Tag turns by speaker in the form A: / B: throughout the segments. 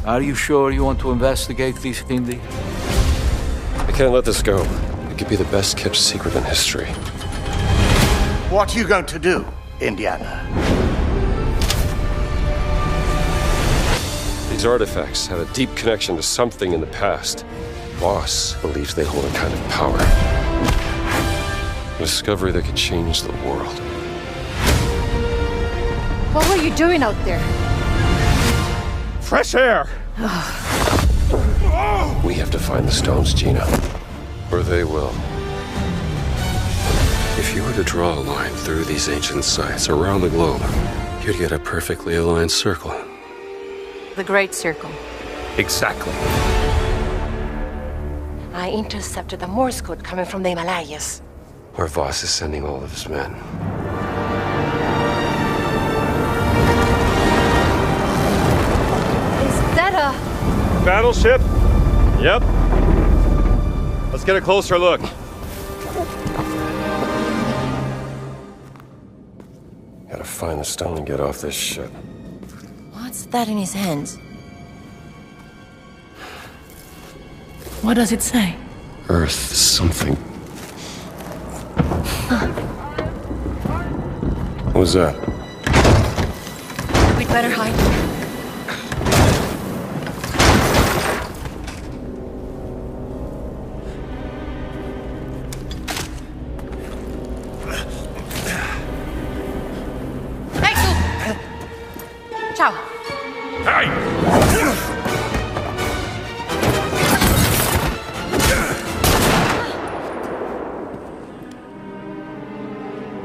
A: Are you sure you want to investigate these Hindi?
B: I can't let this go. It could be the best kept secret in history.
C: What are you going to do, Indiana?
B: These artifacts have a deep connection to something in the past. Boss believes they hold a kind of power. A discovery that could change the world.
D: What were you doing out there?
B: Fresh air! We have to find the stones, Gina. Or they will. If you were to draw a line through these ancient sites around the globe, you'd get a perfectly aligned circle.
D: The Great Circle.
B: Exactly.
D: I intercepted the Morse code coming from the Himalayas.
B: Where Voss is sending all of his men.
D: Is that a...
B: Battleship? Yep. Let's get a closer look. Gotta find the stone and get off this ship.
D: What's that in his hands?
E: What does it say?
B: Earth something. What was that?
D: We'd better hide. Hey, Sue! Ciao.
B: Hey!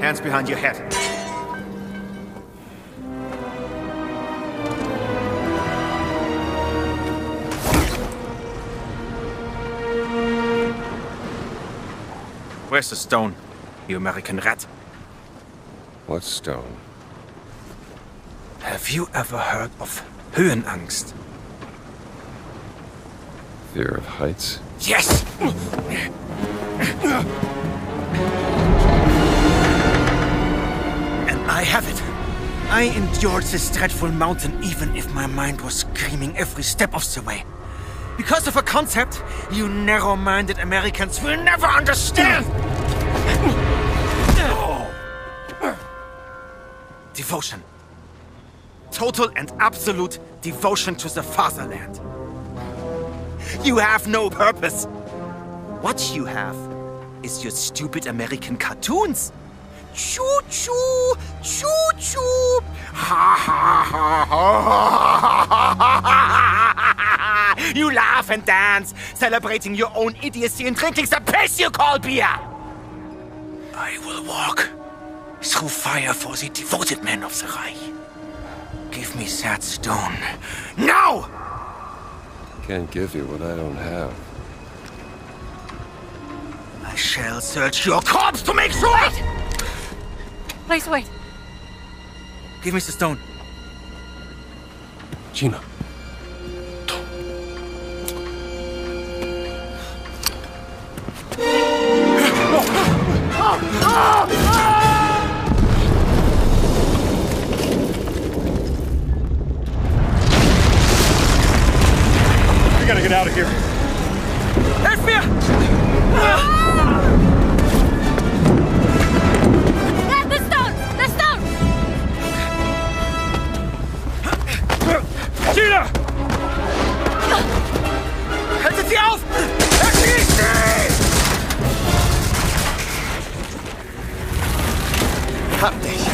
C: Hands behind your head.
F: Where's the stone, you American rat?
B: What stone?
F: Have you ever heard of Höhenangst?
B: Fear of heights?
F: Yes! And I have it. I endured this dreadful mountain even if my mind was screaming every step of the way. Because of a concept you narrow-minded Americans will never understand! Devotion. Total and absolute devotion to the fatherland. You have no purpose. What you have is your stupid American cartoons. Choo-choo, choo-choo. Ha ha ha ha. You laugh and dance, celebrating your own idiocy and drinking the piss you call beer. I will walk through fire for the devoted men of the Reich. Give me that stone. Now!
B: Can't give you what I don't have.
F: I shall search your corpse to make sure!
D: Wait! Please wait.
F: Give me the stone.
B: Gina.
G: We gotta get out of here.
F: Help me!
D: The stone! The stone!
F: Gina! Haltet sie auf! Erschießt sie!
C: Hab dich.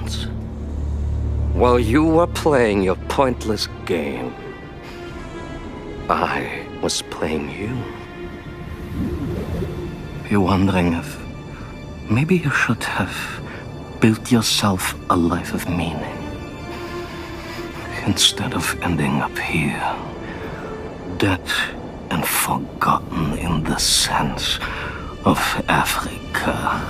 H: grounds. While you were playing your pointless game, I was playing you. You're wondering if maybe you should have built yourself a life of meaning instead of ending up here, dead and forgotten in the sense of Africa.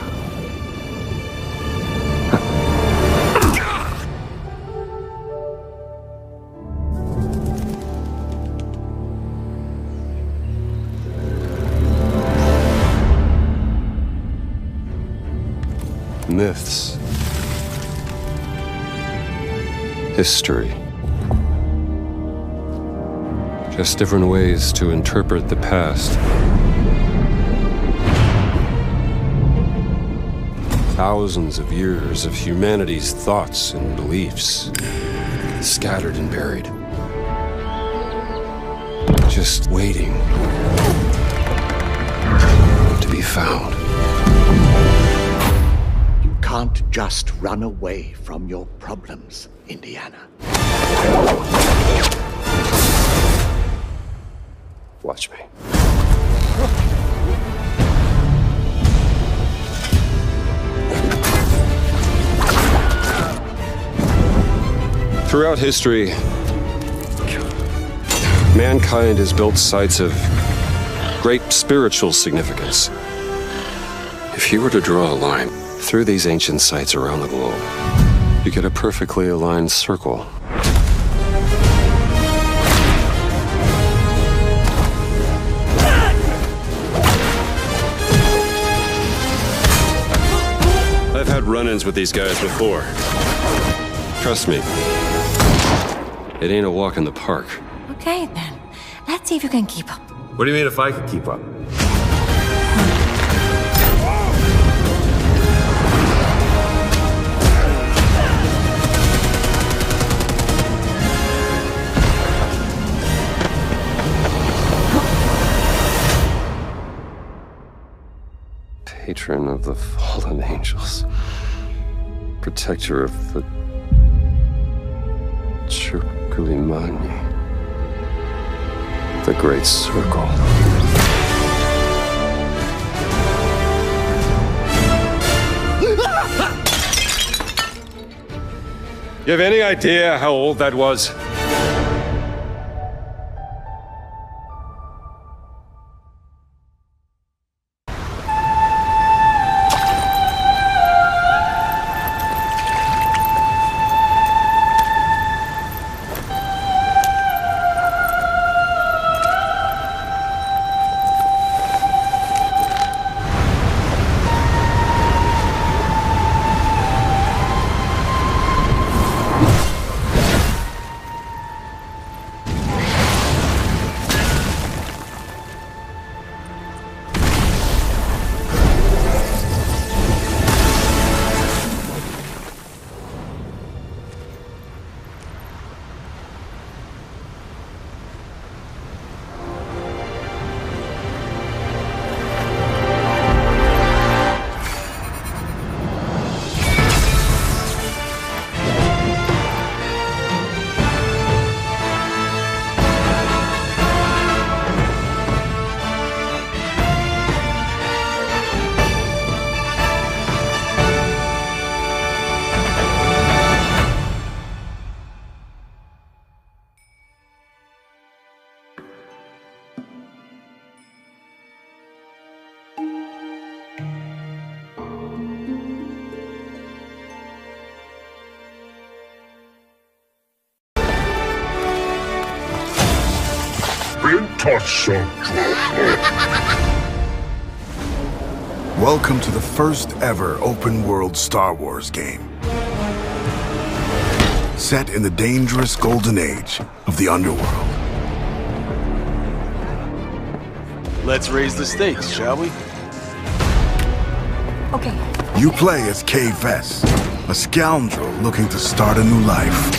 B: Myths. History. Just different ways to interpret the past. Thousands of years of humanity's thoughts and beliefs, scattered and buried. Just waiting to be found.
C: You can't just run away from your problems, Indiana.
B: Watch me. Throughout history, mankind has built sites of great spiritual significance. If you were to draw a line through these ancient sites around the globe, you get a perfectly aligned circle. I've had run-ins with these guys before. Trust me, it ain't a walk in the park.
E: Okay, then. Let's see if you can keep up.
B: What do you mean if I could keep up? Patron of the fallen angels. Protector of the Chukulimani. The Great Circle. You have any idea how old that was?
I: Welcome to the first ever open-world Star Wars game. Set in the dangerous golden age of the underworld.
J: Let's raise the stakes, shall we?
E: Okay.
I: You play as Ps5, a scoundrel looking to start a new life.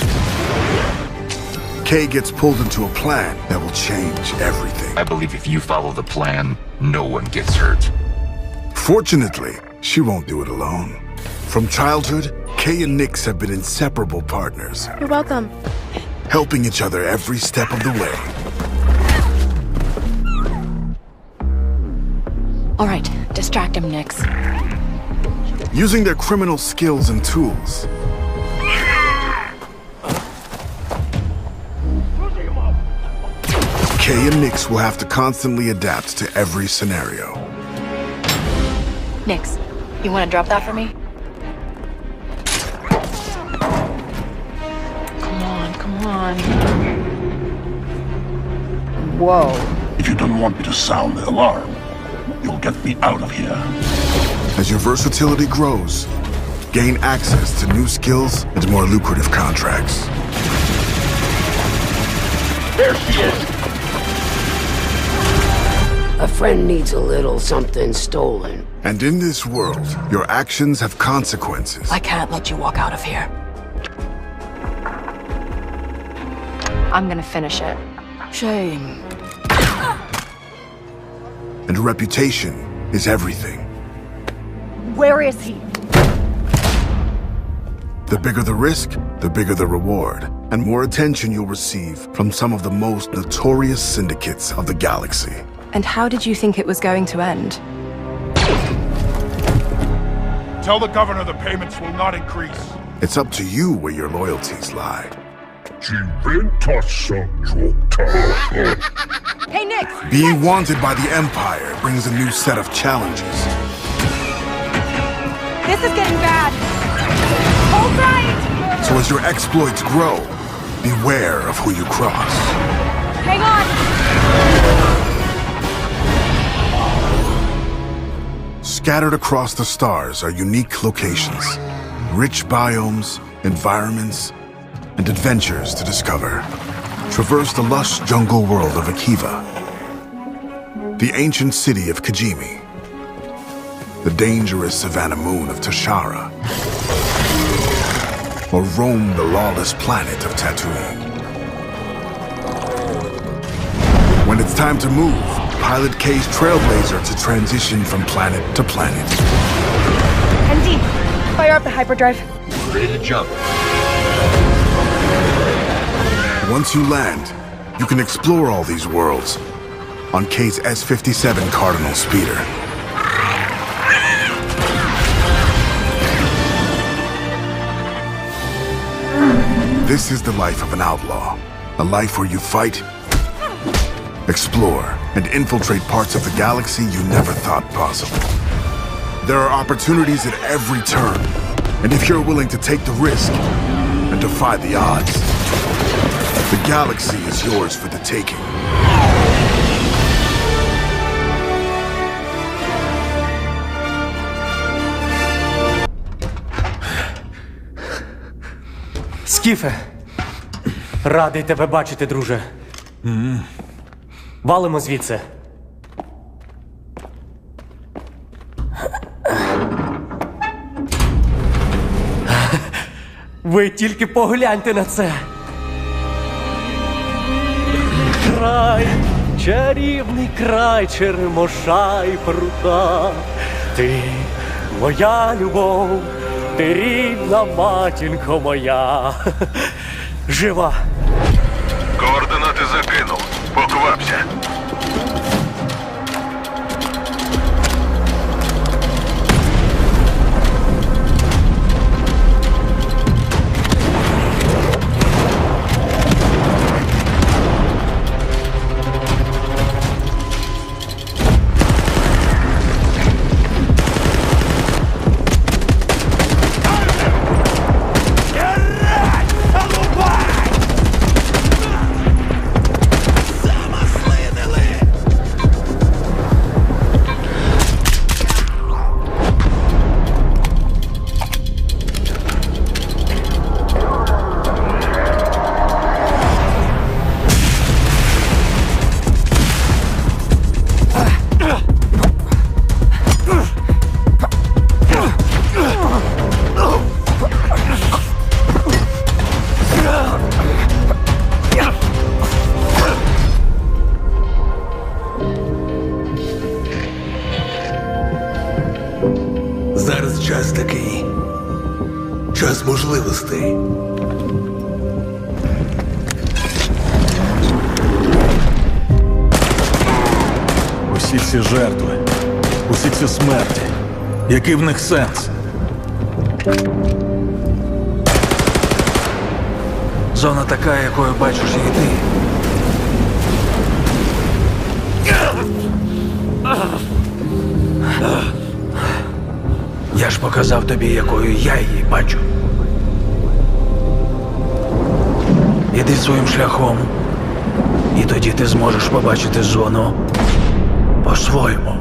I: Kay gets pulled into a plan that will change everything.
K: I believe if you follow the plan, no one gets hurt.
I: Fortunately, she won't do it alone. From childhood, Kay and Nix have been inseparable partners,
L: You're welcome.
I: helping each other every step of the way.
E: All right, distract him, Nix.
I: Using their criminal skills and tools, Kay and Nix will have to constantly adapt to every scenario.
E: Nix, you want to drop that for me? Come on. Whoa.
K: If you don't want me to sound the alarm, you'll get me out of here.
I: As your versatility grows, gain access to new skills and more lucrative contracts.
K: There she is!
M: A friend needs a little something stolen.
I: And in this world, your actions have consequences.
E: I can't let you walk out of here. I'm gonna finish it.
M: Shame.
I: And reputation is everything.
L: Where is he?
I: The bigger the risk, the bigger the reward, and more attention you'll receive from some of the most notorious syndicates of the galaxy.
L: And how did you think it was going to end?
G: Tell the governor the payments will not increase.
I: It's up to you where your loyalties lie.
L: Hey, Nix!
I: Being wanted by the Empire brings a new set of challenges.
L: This is getting bad! Hold tight!
I: So as your exploits grow, beware of who you cross.
L: Hang on!
I: Scattered across the stars are unique locations, rich biomes, environments, and adventures to discover. Traverse the lush jungle world of Akiva, the ancient city of Kijimi, the dangerous savannah moon of Tashara, or roam the lawless planet of Tatooine. When it's time to move, pilot Kay's Trailblazer to transition from planet to planet.
L: MD, fire up the hyperdrive.
K: Ready to jump.
I: Once you land, you can explore all these worlds on Kay's S-57 Cardinal speeder. This is the life of an outlaw. A life where you fight, explore, and infiltrate parts of the galaxy you never thought possible. There are opportunities at every turn, and if you're willing to take the risk and defy the odds, the galaxy is yours for the taking.
N: Скіфе, радий тебе бачити, друже. Валимо звідси. Ви тільки погляньте на це. Край, чарівний край черемоша і прута. Ти моя любов, ти рідна матінко моя. Жива.
K: Координати закинув. Поквапся.
F: Slaying the
O: ти. Усі ці жертви, усі ці смерті. Який в них сенс? Зона така, якою бачиш її ти. Я ж показав тобі, якою я її бачу. Іди своїм шляхом, і тоді ти зможеш побачити зону по-своєму.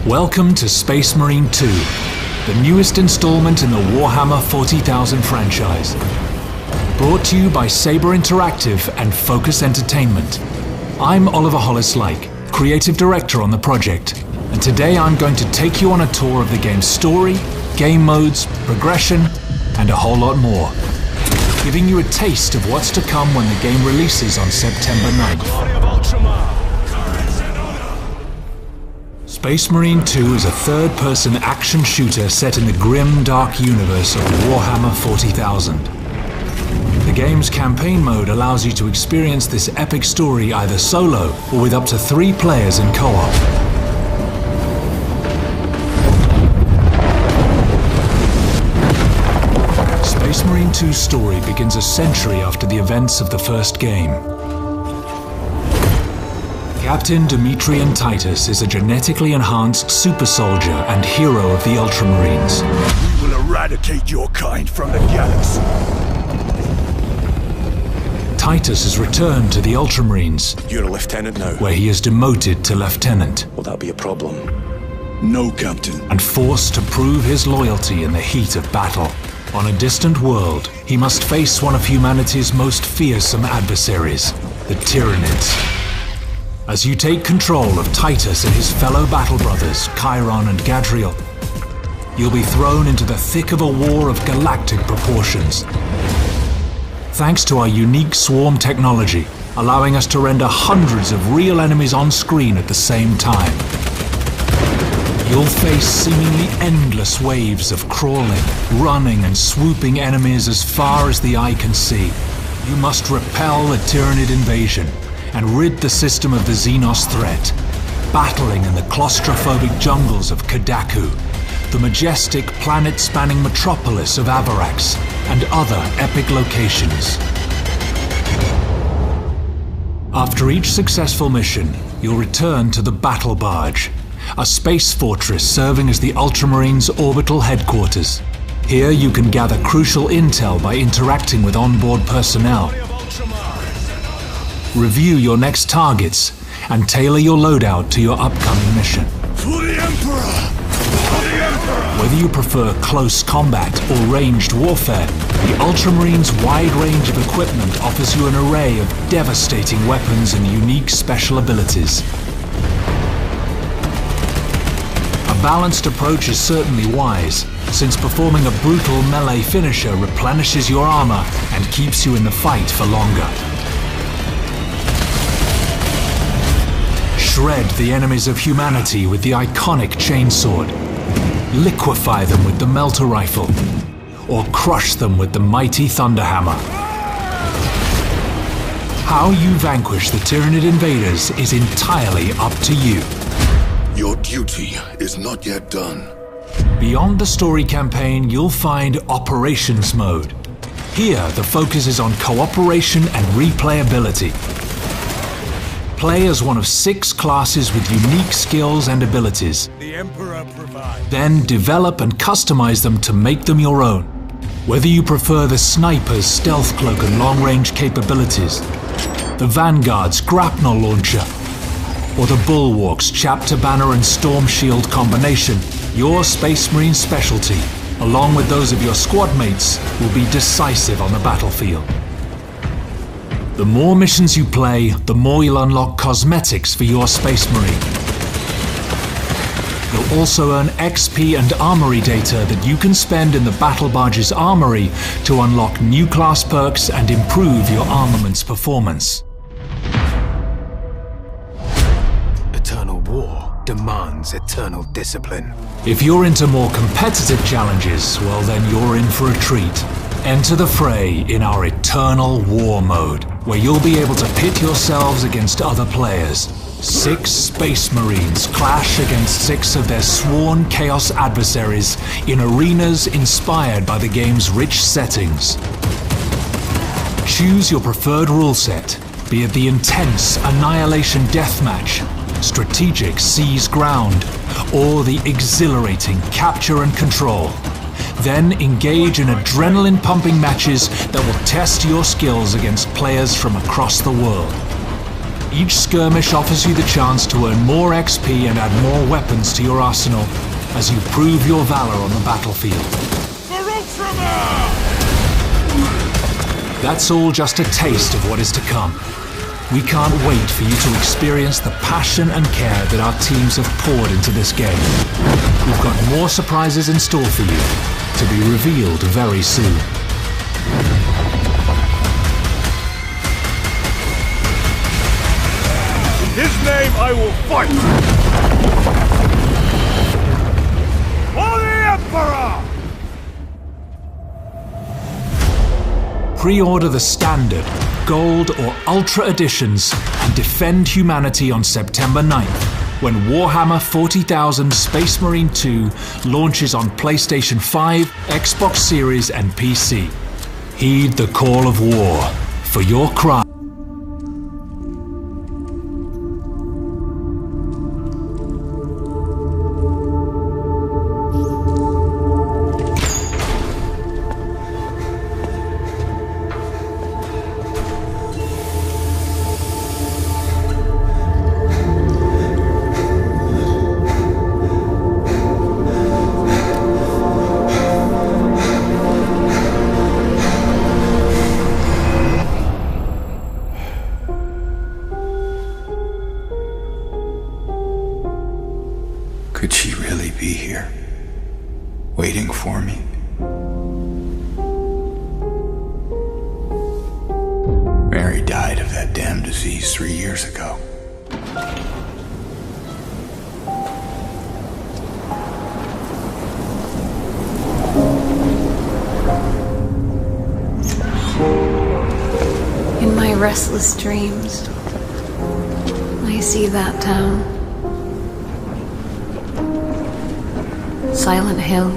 P: Welcome to Space Marine 2, the newest installment in the Warhammer 40,000 franchise. Brought to you by Saber Interactive and Focus Entertainment. I'm Oliver Hollis-Like, creative director on the project, and today I'm going to take you on a tour of the game's story, game modes, progression, and a whole lot more, giving you a taste of what's to come when the game releases on September 9th. Space Marine 2 is a third-person action shooter set in the grim, dark universe of Warhammer 40,000. The game's campaign mode allows you to experience this epic story either solo or with up to 3 players in co-op. Space Marine 2's story begins a century after the events of the first game. Captain Demetrian Titus is a genetically enhanced super soldier and hero of the Ultramarines.
G: We will eradicate your kind from the galaxy.
P: Titus has returned to the Ultramarines.
O: You're a lieutenant now.
P: Where he is demoted to lieutenant.
O: Will that be a problem? No, Captain.
P: And forced to prove his loyalty in the heat of battle. On a distant world, he must face one of humanity's most fearsome adversaries, the Tyranids. As you take control of Titus and his fellow battle brothers, Chiron and Gadriel, you'll be thrown into the thick of a war of galactic proportions. Thanks to our unique swarm technology, allowing us to render hundreds of real enemies on screen at the same time. You'll face seemingly endless waves of crawling, running and swooping enemies as far as the eye can see. You must repel the Tyranid invasion and rid the system of the Xenos threat, battling in the claustrophobic jungles of Kadaku, the majestic planet-spanning metropolis of Avarax, and other epic locations. After each successful mission, you'll return to the Battle Barge, a space fortress serving as the Ultramarines' orbital headquarters. Here you can gather crucial intel by interacting with onboard personnel, review your next targets, and tailor your loadout to your upcoming mission.
G: For the Emperor! For the Emperor!
P: Whether you prefer close combat or ranged warfare, the Ultramarines' wide range of equipment offers you an array of devastating weapons and unique special abilities. A balanced approach is certainly wise, since performing a brutal melee finisher replenishes your armor and keeps you in the fight for longer. Shred the enemies of humanity with the iconic chainsword, liquefy them with the melter rifle, or crush them with the mighty thunderhammer. How you vanquish the Tyranid invaders is entirely up to you.
K: Your duty is not yet done.
P: Beyond the story campaign, you'll find Operations Mode. Here, the focus is on cooperation and replayability. Play as one of 6 classes with unique skills and abilities.
G: The Emperor provides.
P: Then develop and customize them to make them your own. Whether you prefer the Sniper's stealth cloak and long-range capabilities, the Vanguard's grapnel launcher, or the Bulwark's chapter banner and storm shield combination, your Space Marine specialty, along with those of your squad mates, will be decisive on the battlefield. The more missions you play, the more you'll unlock cosmetics for your Space Marine. You'll also earn XP and armory data that you can spend in the Battle Barge's armory to unlock new class perks and improve your armament's performance.
Q: Eternal war demands eternal discipline.
P: If you're into more competitive challenges, well then you're in for a treat. Enter the fray in our Eternal War mode, where you'll be able to pit yourselves against other players. 6 Space Marines clash against 6 of their sworn Chaos adversaries in arenas inspired by the game's rich settings. Choose your preferred rule set, be it the intense Annihilation Deathmatch, strategic Seize Ground, or the exhilarating Capture and Control. Then engage in adrenaline-pumping matches that will test your skills against players from across the world. Each skirmish offers you the chance to earn more XP and add more weapons to your arsenal as you prove your valor on the battlefield. That's all just a taste of what is to come. We can't wait for you to experience the passion and care that our teams have poured into this game. We've got more surprises in store for you, to be revealed very soon.
G: In his name I will fight! For the Emperor!
P: Pre-order the Standard, Gold or Ultra editions and defend humanity on September 9th, when Warhammer 40,000 Space Marine 2 launches on PlayStation 5, Xbox Series and PC. Heed the call of war for your crime.
R: be here, waiting for me. Mary died of that damn disease 3 years ago.
S: In my restless dreams, I see that town. Silent Hill.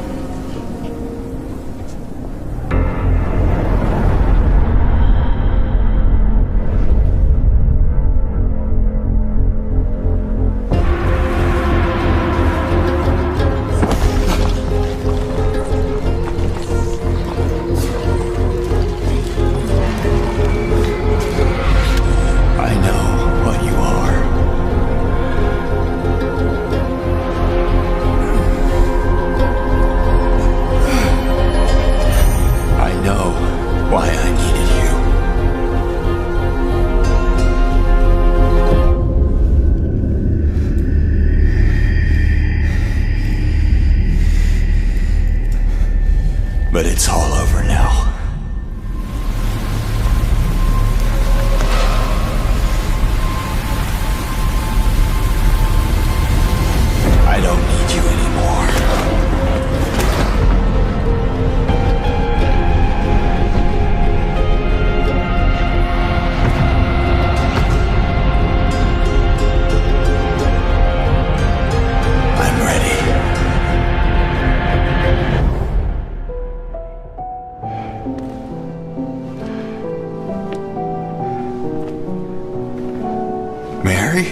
R: But it's all over now. I don't need you anymore. I'm ready. Mary?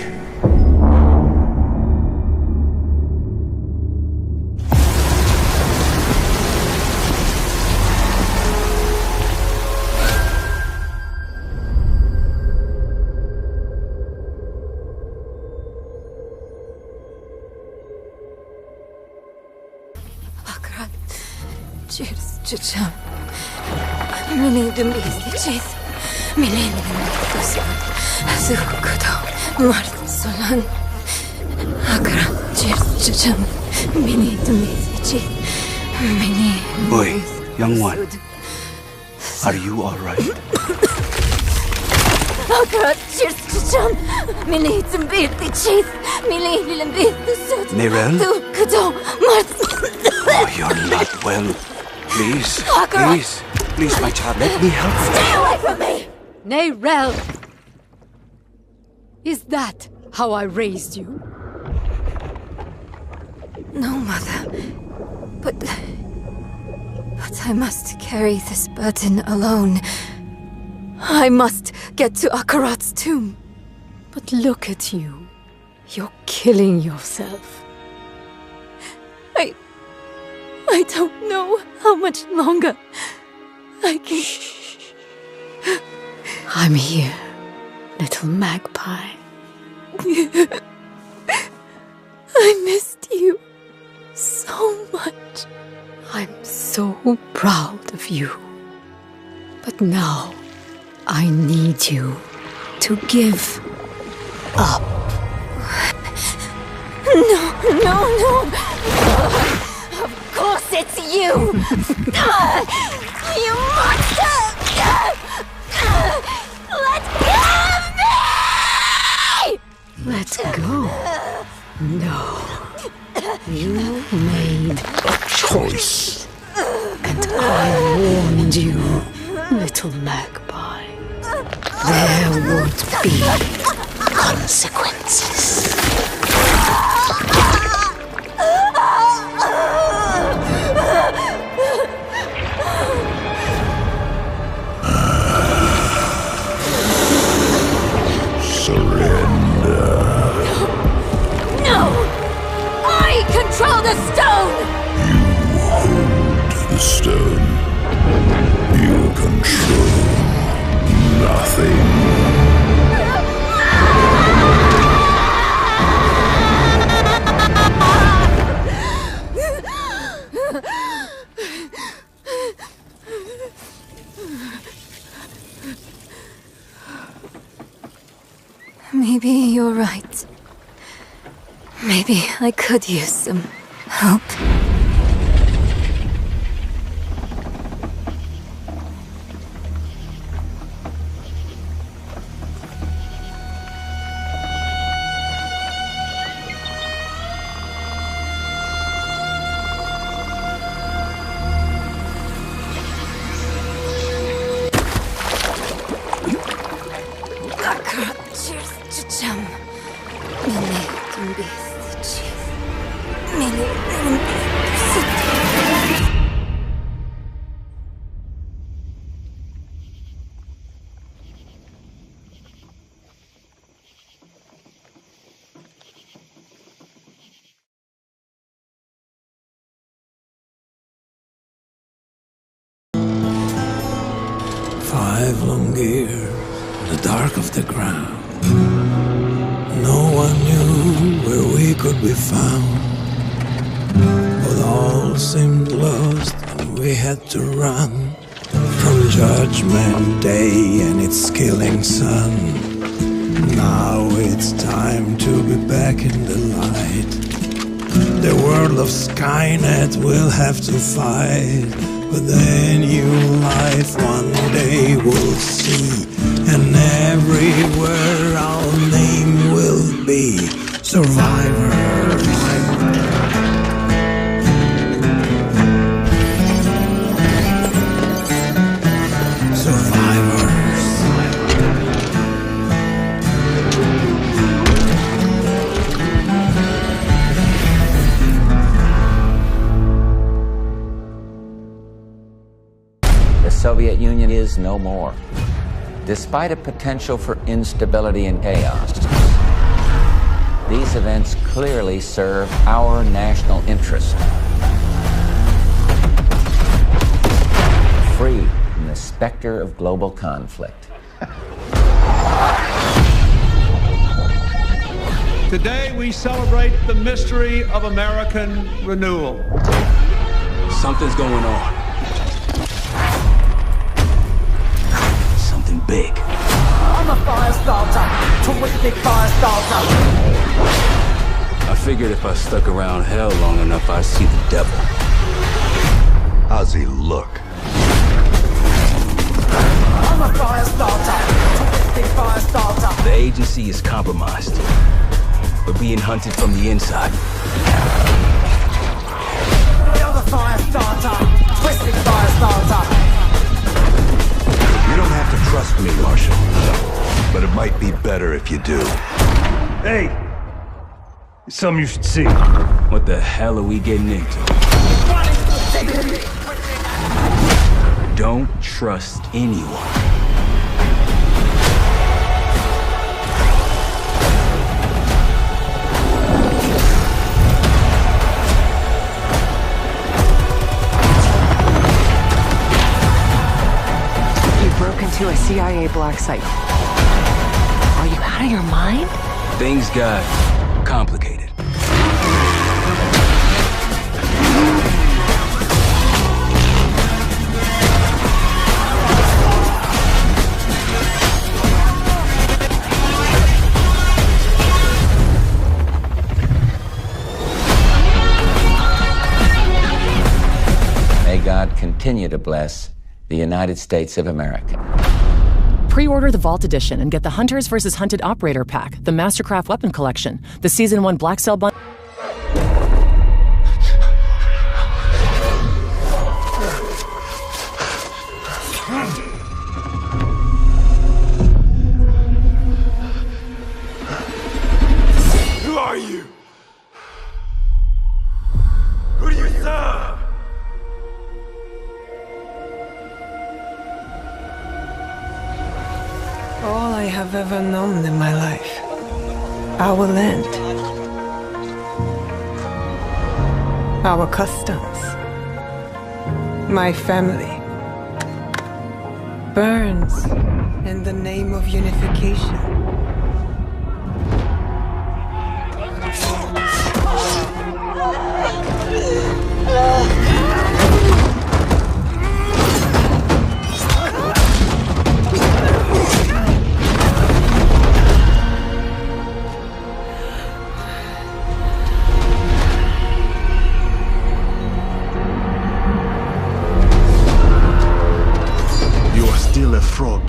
S: Akkurat. Cheers, chicham. Mini dumisi cheese. Mini dumisi. Zukudo. Mart solan. Akkurat. Cheers, chicham. Mini dumisi cheese. Mini.
H: Boy, young one. Are you alright?
S: Akkurat. Cheers, chicham. Mini dumisi cheese. Mini dumisi sud.
H: Mirel?
S: Zukudo. Mart.
H: Oh, you're not well. Please, please, my child, let me help you.
S: Stay away from me!
T: Nayrel! Is that how I raised you?
S: No, Mother. But I must carry this burden alone. I must get to Akarat's tomb.
T: But look at you. You're killing yourself.
S: I don't know how much longer I can...
T: I'm here, little magpie.
S: I missed you so much.
T: I'm so proud of you. But now, I need you to give up.
S: No. Of course it's you! You monster! Let go of me!
T: Let go? No. You made a choice. And I warned you, little magpie. There would be consequences.
S: No! I control the stone!
K: You hold the stone. You control nothing.
S: Maybe you're right. Maybe I could use some Help.
U: Five long years in the dark of the ground. No one knew where we could be found. But all seemed lost and we had to run from Judgment Day and its killing sun. Now it's time to be back in the light. The world of Skynet will have to fight. But the new life one day we'll see, and everywhere our name will be survivors.
V: The Soviet Union is no more. Despite a potential for instability and chaos, these events clearly serve our national interest. Free from the specter of global conflict.
W: Today we celebrate the mystery of American renewal.
Q: Something's going on. Big.
X: I'm a fire starter, terrific fire starter.
Q: I figured if I stuck around hell long enough, I'd see the devil.
K: How's he look?
X: I'm a fire starter, terrific fire starter.
Q: The agency is compromised. We're being hunted from the inside.
X: You're the fire starter, twisted fire starter.
K: You don't have to trust me, Marshal, but it might be better if you do.
Q: Hey! It's something you should see. What the hell are we getting into? Don't trust anyone.
D: To a CIA black site. Are you out of your mind?
Q: Things got complicated.
V: May God continue to bless the United States of America.
Y: Pre-order the Vault Edition and get the Hunters vs. Hunted Operator Pack, the Mastercraft Weapon Collection, the Season 1 Black Cell Bundle.
K: Who are you? Who do you serve?
T: All I have ever known in my life, our land, our customs, my family, burns in the name of unification.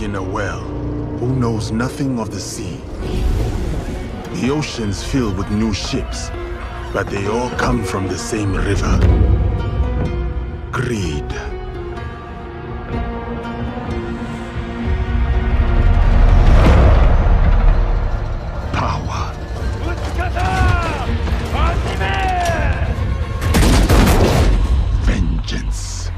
I: digging a well. Who knows nothing of the sea? The ocean's filled with new ships, but they all come from the same river. Greed. Power. Vengeance.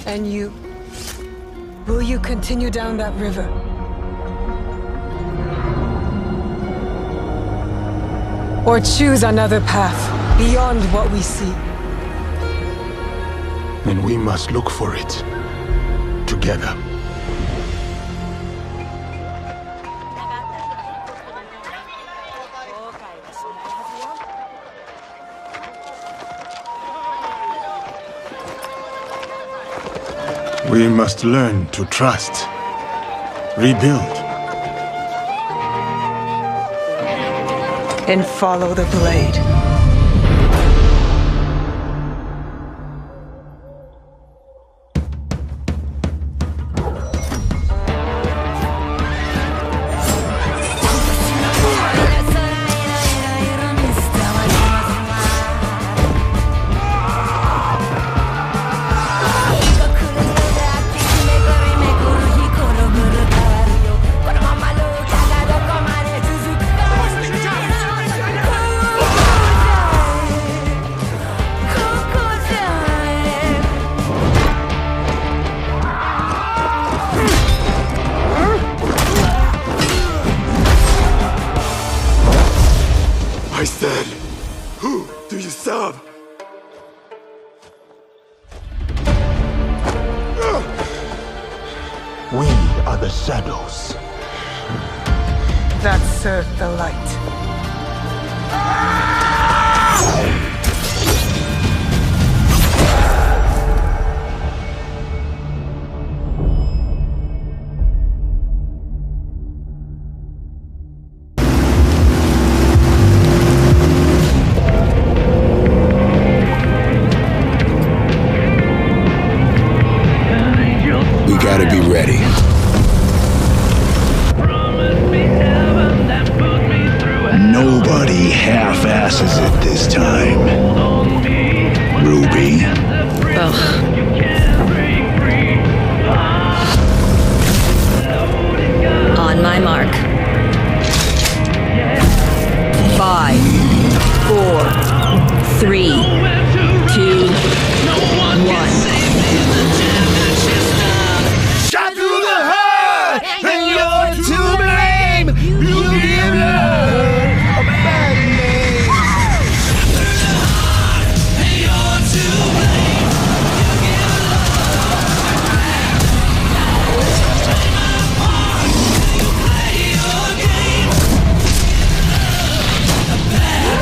D: And you? Will you continue down that river? Or choose another path, beyond what we see?
I: And we must look for it, together. We must learn to trust, rebuild.
D: And follow the blade.
I: I said, who do you serve? We are the shadows.
D: That serve the light.
K: We gotta be ready. Nobody half-asses it this time. Ruby.
A: On my mark. 5, 4, 3, 2, 1.
F: Shot through the heart, and you're to blame. You give her a bad name. And you're to blame. You give you play your game. A bad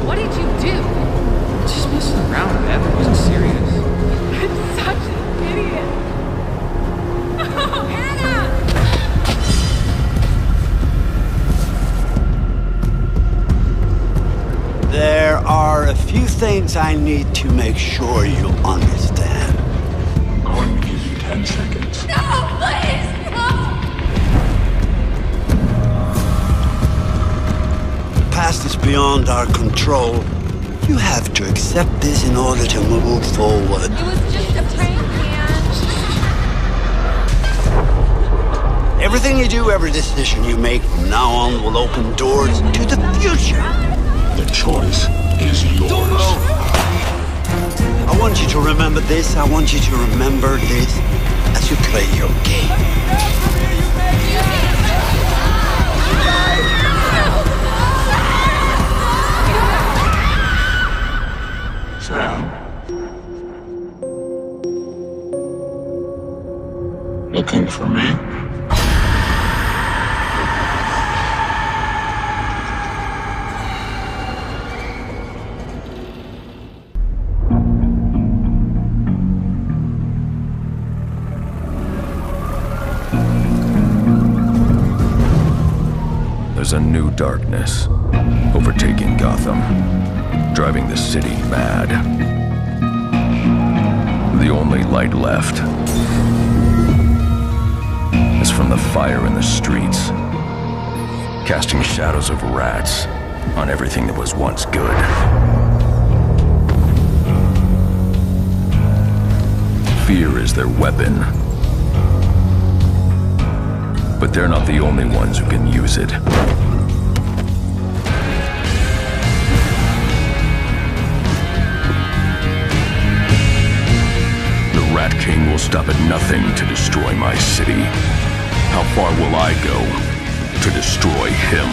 B: What did you do? Just messing around, man. It wasn't serious. I'm such an idiot. Oh, Anna!
C: There are a few things I need to make sure you understand.
R: I'm going to give you 10 seconds.
S: No, please, no!
C: The past is beyond our control. You have to accept this in order to move forward.
S: It was just a prank, man.
C: Everything you do, every decision you make from now on will open doors to the future.
O: The choice is yours.
C: I want you to remember this. I want you to remember this as you play your game.
O: Sam. Looking for me?
E: There's a new darkness overtaking Gotham, driving the city mad. The only light left is from the fire in the streets, casting shadows of rats on everything that was once good. Fear is their weapon, but they're not the only ones who can use it. The Rat King will stop at nothing to destroy my city. How far will I go to destroy him?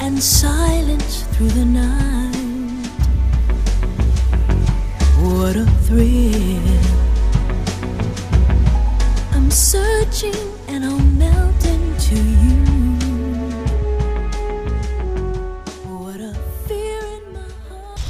J: And silence through the night. What a thrill. I'm searching and I'll melt into you. What a fear in my heart.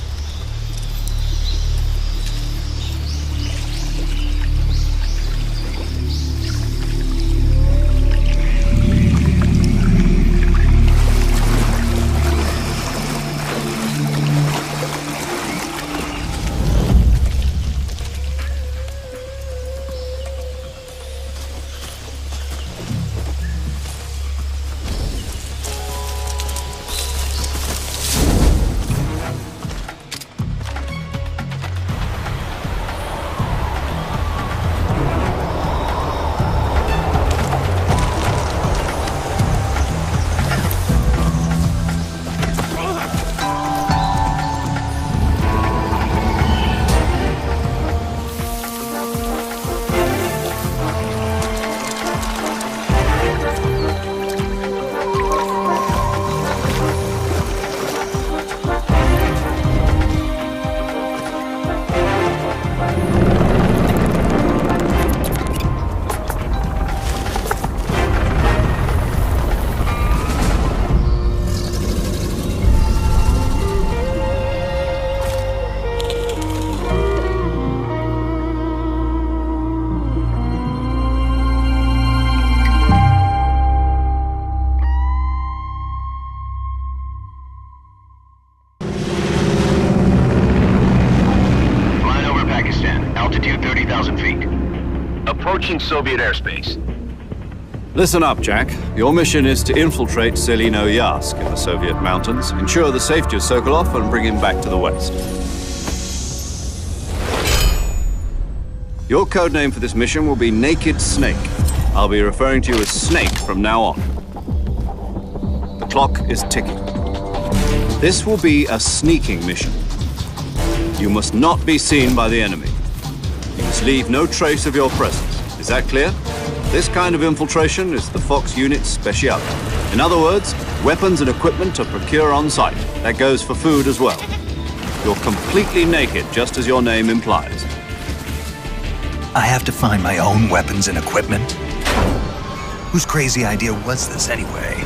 G: approaching Soviet airspace.
L: Listen up, Jack. Your mission is to infiltrate Selino Yask in the Soviet mountains, ensure the safety of Sokolov, and bring him back to the West. Your codename for this mission will be Naked Snake. I'll be referring to you as Snake from now on. The clock is ticking. This will be a sneaking mission. You must not be seen by the enemy. You must leave no trace of your presence. Is that clear? This kind of infiltration is the Fox unit's speciality. In other words, weapons and equipment are procured on site. That goes for food as well. You're completely naked, just as your name implies.
M: I have to find my own weapons and equipment? Whose crazy idea was this anyway?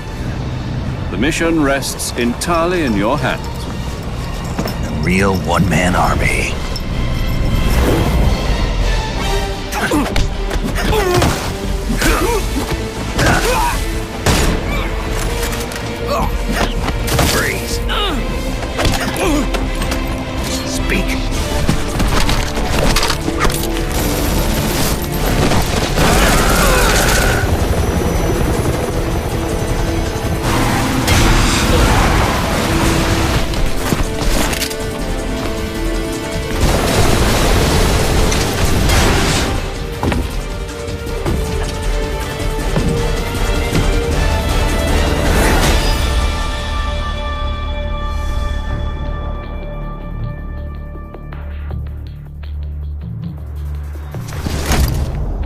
L: The mission rests entirely in your hands.
M: A real one-man army. Freeze. Speak.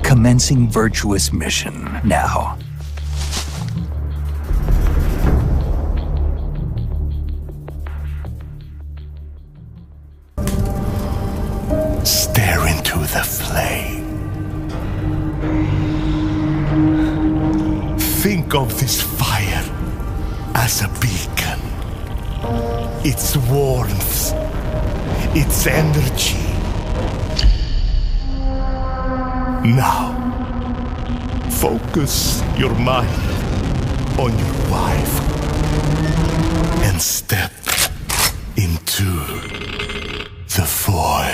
M: Commencing virtuous mission now.
U: Stare into the flame. Think of this fire as a beacon. Its warmth, its energy. Now, focus your mind on your wife and step into the void.